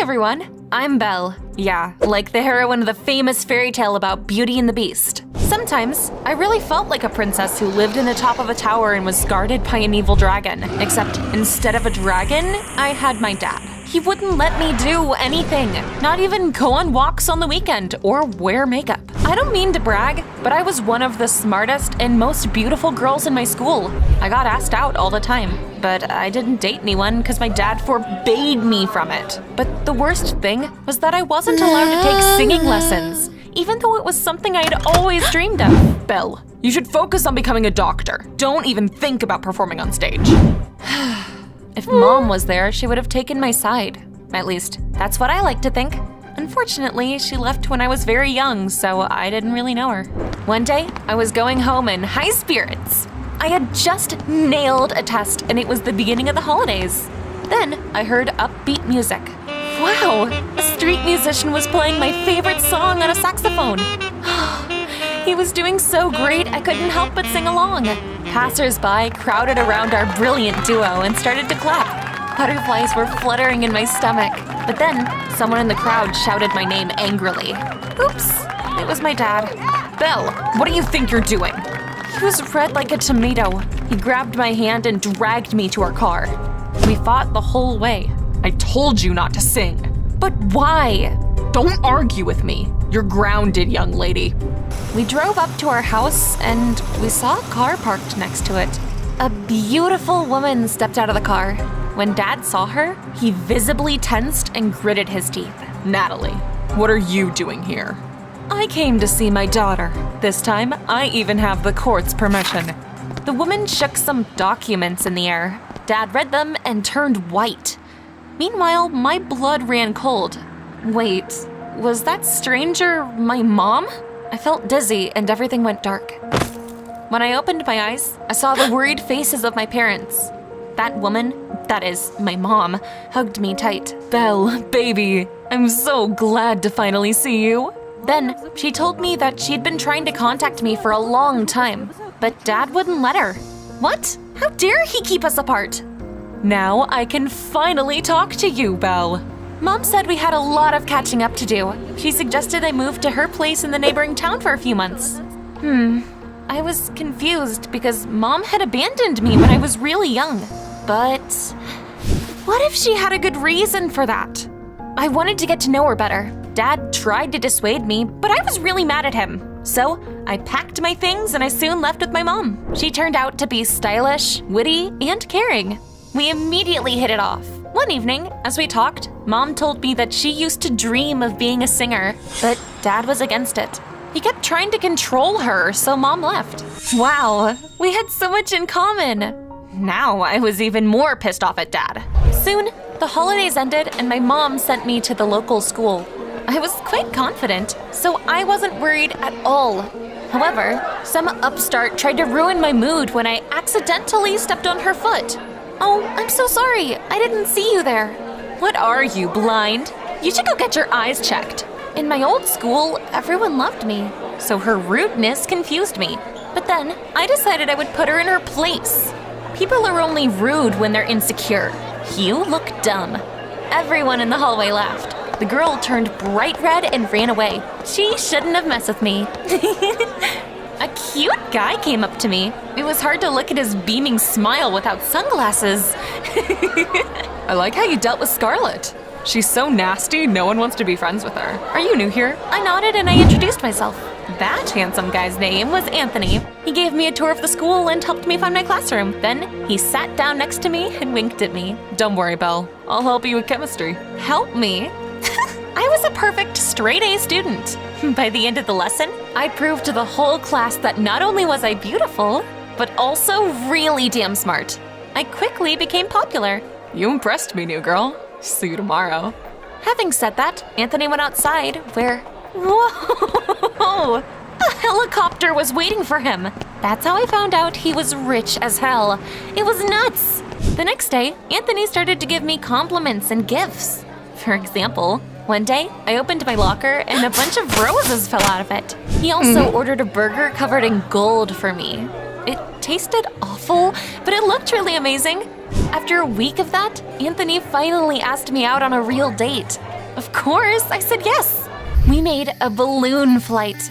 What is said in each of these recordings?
everyone, I'm Belle. Yeah, like the heroine of the famous fairy tale about Beauty and the Beast. Sometimes, I really felt like a princess who lived in the top of a tower and was guarded by an evil dragon. Except instead of a dragon, I had my dad. He wouldn't let me do anything, not even go on walks on the weekend or wear makeup. I don't mean to brag, but I was one of the smartest and most beautiful girls in my school. I got asked out all the time, but I didn't date anyone because my dad forbade me from it. But the worst thing was that I wasn't allowed to take singing lessons, even though it was something I had always dreamed of. Belle, you should focus on becoming a doctor. Don't even think about performing on stage. If Mom was there, she would have taken my side. At least, that's what I like to think. Unfortunately, she left when I was very young, so I didn't really know her. One day, I was going home in high spirits. I had just nailed a test, and it was the beginning of the holidays. Then, I heard upbeat music. Wow, a street musician was playing my favorite song on a saxophone. He was doing so great, I couldn't help but sing along. Passers-by crowded around our brilliant duo and started to clap. Butterflies were fluttering in my stomach. But then, someone in the crowd shouted my name angrily. Oops, it was my dad. Belle, what do you think you're doing? He was red like a tomato. He grabbed my hand and dragged me to our car. We fought the whole way. I told you not to sing. But why? Don't argue with me. You're grounded, young lady. We drove up to our house and we saw a car parked next to it. A beautiful woman stepped out of the car. When Dad saw her, he visibly tensed and gritted his teeth. Natalie, what are you doing here? I came to see my daughter. This time, I even have the court's permission. The woman shook some documents in the air. Dad read them and turned white. Meanwhile, my blood ran cold. Wait, was that stranger my mom? I felt dizzy and everything went dark. When I opened my eyes, I saw the worried faces of my parents. That woman, that is, my mom, hugged me tight. Belle, baby, I'm so glad to finally see you. Then, she told me that she'd been trying to contact me for a long time, but Dad wouldn't let her. What? How dare he keep us apart? Now I can finally talk to you, Belle. Mom said we had a lot of catching up to do. She suggested I move to her place in the neighboring town for a few months. I was confused because Mom had abandoned me when I was really young. But what if she had a good reason for that? I wanted to get to know her better. Dad tried to dissuade me, but I was really mad at him. So I packed my things and I soon left with my mom. She turned out to be stylish, witty, and caring. We immediately hit it off. One evening, as we talked, Mom told me that she used to dream of being a singer, but Dad was against it. He kept trying to control her, so Mom left. Wow, we had so much in common. Now I was even more pissed off at Dad. Soon, the holidays ended and my mom sent me to the local school. I was quite confident, so I wasn't worried at all. However, some upstart tried to ruin my mood when I accidentally stepped on her foot. Oh, I'm so sorry. I didn't see you there. What are you, blind? You should go get your eyes checked. In my old school, everyone loved me, so her rudeness confused me. But then, I decided I would put her in her place. People are only rude when they're insecure. You look dumb. Everyone in the hallway laughed. The girl turned bright red and ran away. She shouldn't have messed with me. A cute guy came up to me. It was hard to look at his beaming smile without sunglasses. I like how you dealt with Scarlett. She's so nasty, no one wants to be friends with her. Are you new here? I nodded and I introduced myself. That handsome guy's name was Anthony. He gave me a tour of the school and helped me find my classroom. Then he sat down next to me and winked at me. Don't worry, Belle. I'll help you with chemistry. Help me? I was a perfect straight-A student. By the end of the lesson, I proved to the whole class that not only was I beautiful, but also really damn smart. I quickly became popular. You impressed me, new girl. See you tomorrow. Having said that, Anthony went outside where... Whoa! A helicopter was waiting for him. That's how I found out he was rich as hell. It was nuts. The next day, Anthony started to give me compliments and gifts. For example, one day, I opened my locker and a bunch of roses fell out of it. He also ordered a burger covered in gold for me. It tasted awful, but it looked really amazing. After a week of that, Anthony finally asked me out on a real date. Of course, I said yes. We made a balloon flight.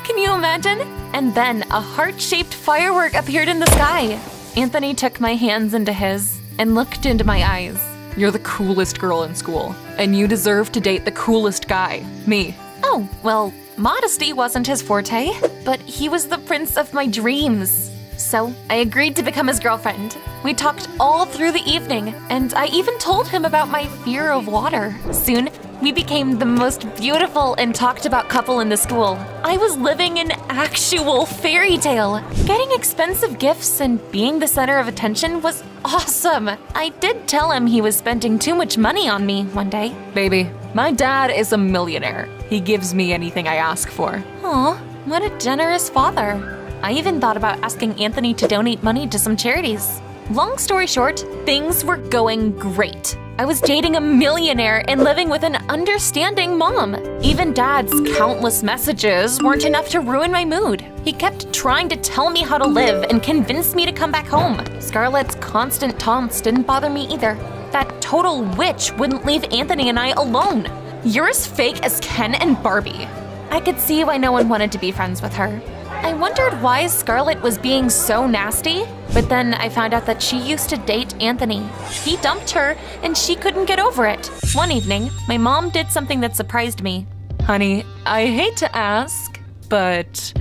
Can you imagine? And then a heart-shaped firework appeared in the sky. Anthony took my hands into his and looked into my eyes. You're the coolest girl in school, and you deserve to date the coolest guy, me. Oh, well, modesty wasn't his forte, but he was the prince of my dreams. So I agreed to become his girlfriend. We talked all through the evening, and I even told him about my fear of water. Soon, we became the most beautiful and talked about couple in the school. I was living an actual fairy tale. Getting expensive gifts and being the center of attention was awesome. I did tell him he was spending too much money on me one day. Baby, my dad is a millionaire. He gives me anything I ask for. Aw, what a generous father. I even thought about asking Anthony to donate money to some charities. Long story short, things were going great. I was dating a millionaire and living with an understanding mom. Even Dad's countless messages weren't enough to ruin my mood. He kept trying to tell me how to live and convince me to come back home. Scarlett's constant taunts didn't bother me either. That total witch wouldn't leave Anthony and I alone. You're as fake as Ken and Barbie. I could see why no one wanted to be friends with her. I wondered why Scarlett was being so nasty, but then I found out that she used to date Anthony. He dumped her, and she couldn't get over it. One evening, my mom did something that surprised me. Honey, I hate to ask, but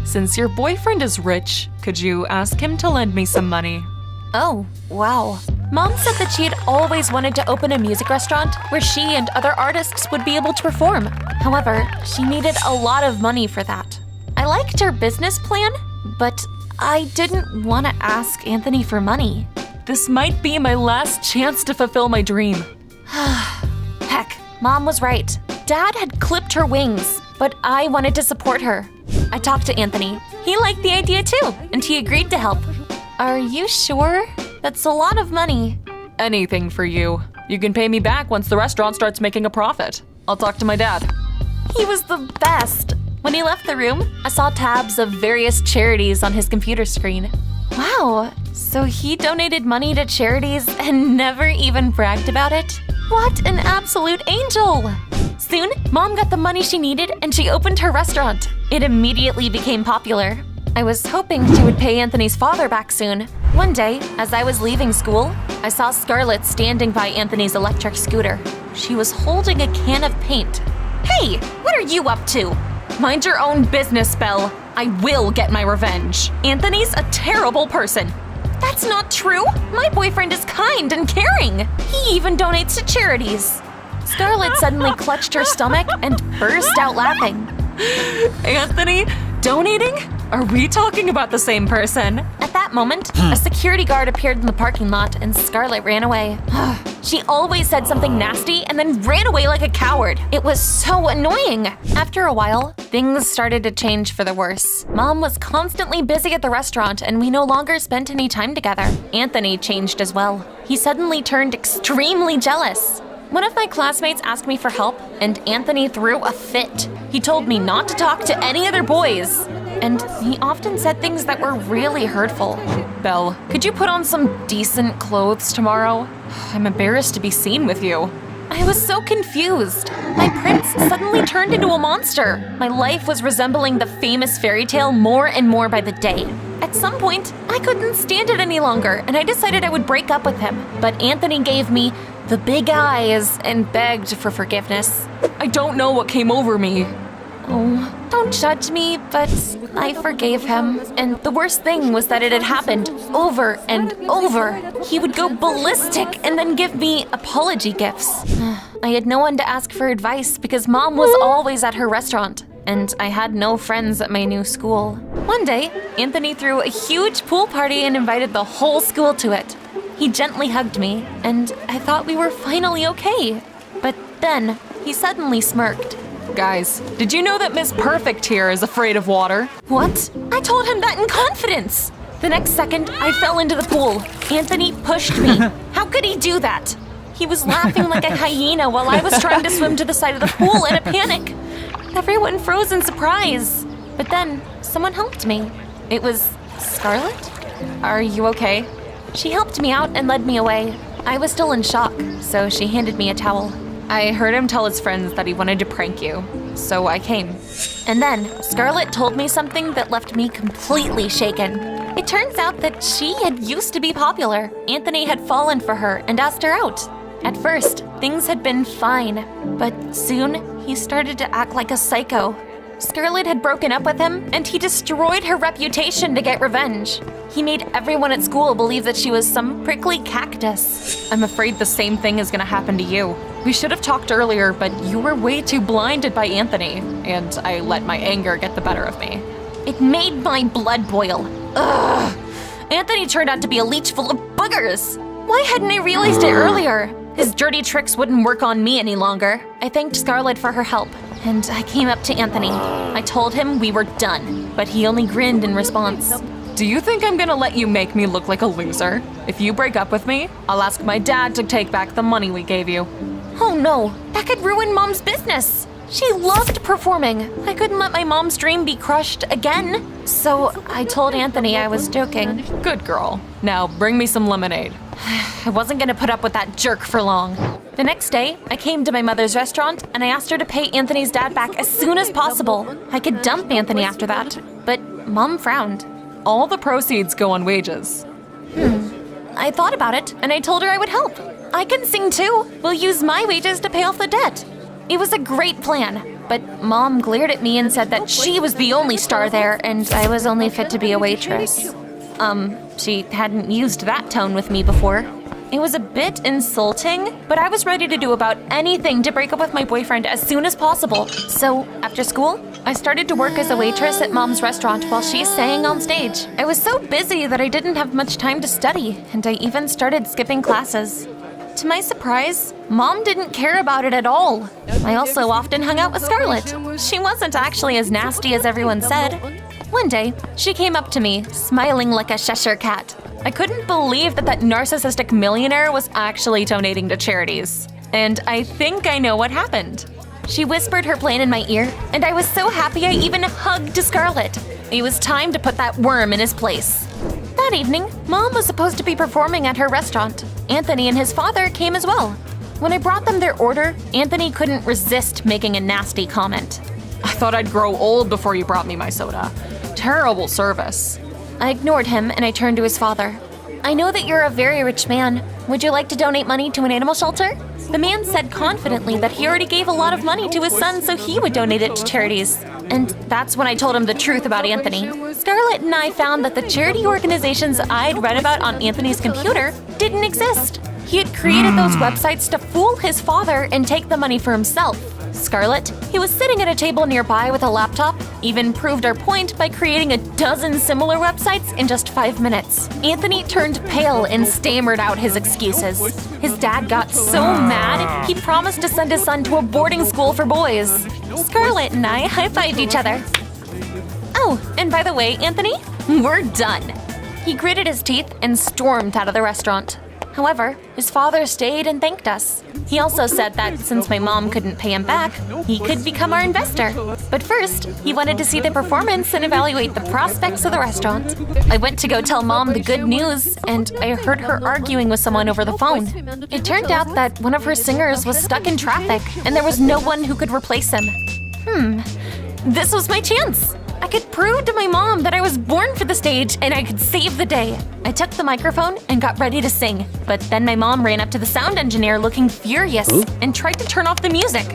since your boyfriend is rich, could you ask him to lend me some money? Oh, wow. Mom said that she had always wanted to open a music restaurant where she and other artists would be able to perform. However, she needed a lot of money for that. I liked her business plan, but I didn't want to ask Anthony for money. This might be my last chance to fulfill my dream. Heck, Mom was right. Dad had clipped her wings, but I wanted to support her. I talked to Anthony. He liked the idea too, and he agreed to help. Are you sure? That's a lot of money. Anything for you. You can pay me back once the restaurant starts making a profit. I'll talk to my dad. He was the best. When he left the room, I saw tabs of various charities on his computer screen. Wow, so he donated money to charities and never even bragged about it? What an absolute angel! Soon, Mom got the money she needed and she opened her restaurant. It immediately became popular. I was hoping she would pay Anthony's father back soon. One day, as I was leaving school, I saw Scarlett standing by Anthony's electric scooter. She was holding a can of paint. Hey, what are you up to? Mind your own business, Belle. I will get my revenge. Anthony's a terrible person. That's not true. My boyfriend is kind and caring. He even donates to charities. Scarlett suddenly clutched her stomach and burst out laughing. Anthony, donating? Are we talking about the same person? At that moment, a security guard appeared in the parking lot and Scarlett ran away. She always said something nasty and then ran away like a coward. It was so annoying. After a while, things started to change for the worse. Mom was constantly busy at the restaurant and we no longer spent any time together. Anthony changed as well. He suddenly turned extremely jealous. One of my classmates asked me for help and Anthony threw a fit. He told me not to talk to any other boys. And he often said things that were really hurtful. Belle, could you put on some decent clothes tomorrow? I'm embarrassed to be seen with you. I was so confused. My prince suddenly turned into a monster. My life was resembling the famous fairy tale more and more by the day. At some point, I couldn't stand it any longer, and I decided I would break up with him. But Anthony gave me the big eyes and begged for forgiveness. I don't know what came over me. Oh, don't judge me, but I forgave him. And the worst thing was that it had happened over and over. He would go ballistic and then give me apology gifts. I had no one to ask for advice because Mom was always at her restaurant, and I had no friends at my new school. One day, Anthony threw a huge pool party and invited the whole school to it. He gently hugged me, and I thought we were finally okay. But then, he suddenly smirked. Guys, did you know that Miss Perfect here is afraid of water? What? I told him that in confidence. The next second, I fell into the pool. Anthony pushed me. How could he do that? He was laughing like a hyena while I was trying to swim to the side of the pool in a panic. Everyone froze in surprise. But then, someone helped me. It was Scarlett? Are you okay? She helped me out and led me away. I was still in shock, so she handed me a towel. I heard him tell his friends that he wanted to prank you, so I came. And then Scarlett told me something that left me completely shaken. It turns out that she had used to be popular. Anthony had fallen for her and asked her out. At first, things had been fine, but soon he started to act like a psycho. Scarlett had broken up with him, and he destroyed her reputation to get revenge. He made everyone at school believe that she was some prickly cactus. I'm afraid the same thing is gonna happen to you. We should have talked earlier, but you were way too blinded by Anthony, and I let my anger get the better of me. It made my blood boil. Ugh! Anthony turned out to be a leech full of boogers. Why hadn't I realized it earlier? His dirty tricks wouldn't work on me any longer. I thanked Scarlett for her help, and I came up to Anthony. I told him we were done, but he only grinned in response. Do you think I'm gonna let you make me look like a loser? If you break up with me, I'll ask my dad to take back the money we gave you. Oh no, that could ruin Mom's business. She loved performing. I couldn't let my mom's dream be crushed again. So I told Anthony I was joking. Good girl. Now bring me some lemonade. I wasn't gonna put up with that jerk for long. The next day, I came to my mother's restaurant and I asked her to pay Anthony's dad back as soon as possible. I could dump Anthony after that, but Mom frowned. All the proceeds go on wages. I thought about it and I told her I would help. I can sing too. We'll use my wages to pay off the debt. It was a great plan, but Mom glared at me and said that she was the only star there and I was only fit to be a waitress. She hadn't used that tone with me before. It was a bit insulting, but I was ready to do about anything to break up with my boyfriend as soon as possible. So, after school, I started to work as a waitress at Mom's restaurant while she sang on stage. I was so busy that I didn't have much time to study, and I even started skipping classes. To my surprise, Mom didn't care about it at all. I also often hung out with Scarlett. She wasn't actually as nasty as everyone said. One day, she came up to me, smiling like a Cheshire cat. I couldn't believe that narcissistic millionaire was actually donating to charities. And I think I know what happened. She whispered her plan in my ear, and I was so happy I even hugged Scarlett. It was time to put that worm in his place. That evening, Mom was supposed to be performing at her restaurant. Anthony and his father came as well. When I brought them their order, Anthony couldn't resist making a nasty comment. I thought I'd grow old before you brought me my soda. Terrible service. I ignored him and I turned to his father. I know that you're a very rich man. Would you like to donate money to an animal shelter? The man said confidently that he already gave a lot of money to his son so he would donate it to charities. And that's when I told him the truth about Anthony. Scarlett and I found that the charity organizations I'd read about on Anthony's computer didn't exist. He had created those websites to fool his father and take the money for himself. Scarlett, he was sitting at a table nearby with a laptop, even proved our point by creating a dozen similar websites in just 5 minutes. Anthony turned pale and stammered out his excuses. His dad got so mad, he promised to send his son to a boarding school for boys. Scarlett and I high-fived each other. Oh, and by the way, Anthony, we're done. He gritted his teeth and stormed out of the restaurant. However, his father stayed and thanked us. He also said that since my mom couldn't pay him back, he could become our investor. But first, he wanted to see the performance and evaluate the prospects of the restaurant. I went to go tell Mom the good news, and I heard her arguing with someone over the phone. It turned out that one of her singers was stuck in traffic, and there was no one who could replace him. This was my chance. I could prove to my mom that I was born for the stage and I could save the day. I took the microphone and got ready to sing, but then my mom ran up to the sound engineer looking furious and tried to turn off the music.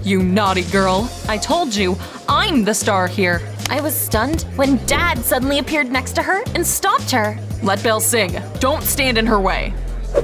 You naughty girl. I told you, I'm the star here. I was stunned when Dad suddenly appeared next to her and stopped her. Let Belle sing. Don't stand in her way.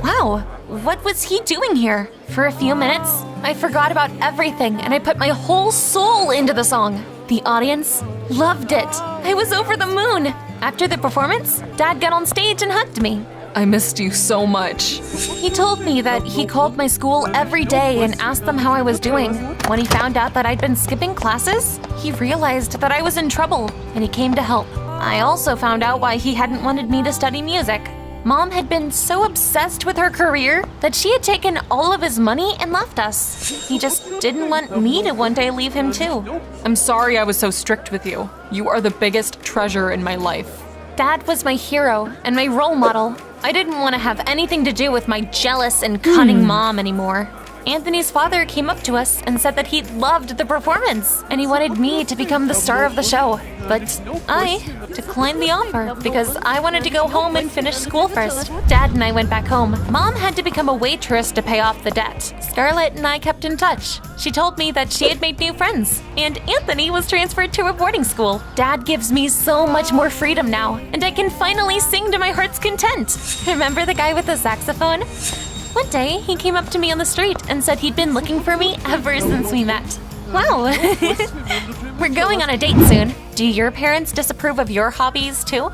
Wow, what was he doing here? For a few minutes, I forgot about everything and I put my whole soul into the song. The audience loved it. I was over the moon. After the performance, Dad got on stage and hugged me. I missed you so much. He told me that he called my school every day and asked them how I was doing. When he found out that I'd been skipping classes, he realized that I was in trouble and he came to help. I also found out why he hadn't wanted me to study music. Mom had been so obsessed with her career that she had taken all of his money and left us. He just didn't want me to one day leave him too. I'm sorry I was so strict with you. You are the biggest treasure in my life. Dad was my hero and my role model. I didn't want to have anything to do with my jealous and cunning mom anymore. Anthony's father came up to us and said that he loved the performance and he wanted me to become the star of the show. But I declined the offer because I wanted to go home and finish school first. Dad and I went back home. Mom had to become a waitress to pay off the debt. Scarlett and I kept in touch. She told me that she had made new friends, and Anthony was transferred to a boarding school. Dad gives me so much more freedom now, and I can finally sing to my heart's content. Remember the guy with the saxophone? One day, he came up to me on the street and said he'd been looking for me ever since we met. Wow. We're going on a date soon. Do your parents disapprove of your hobbies too?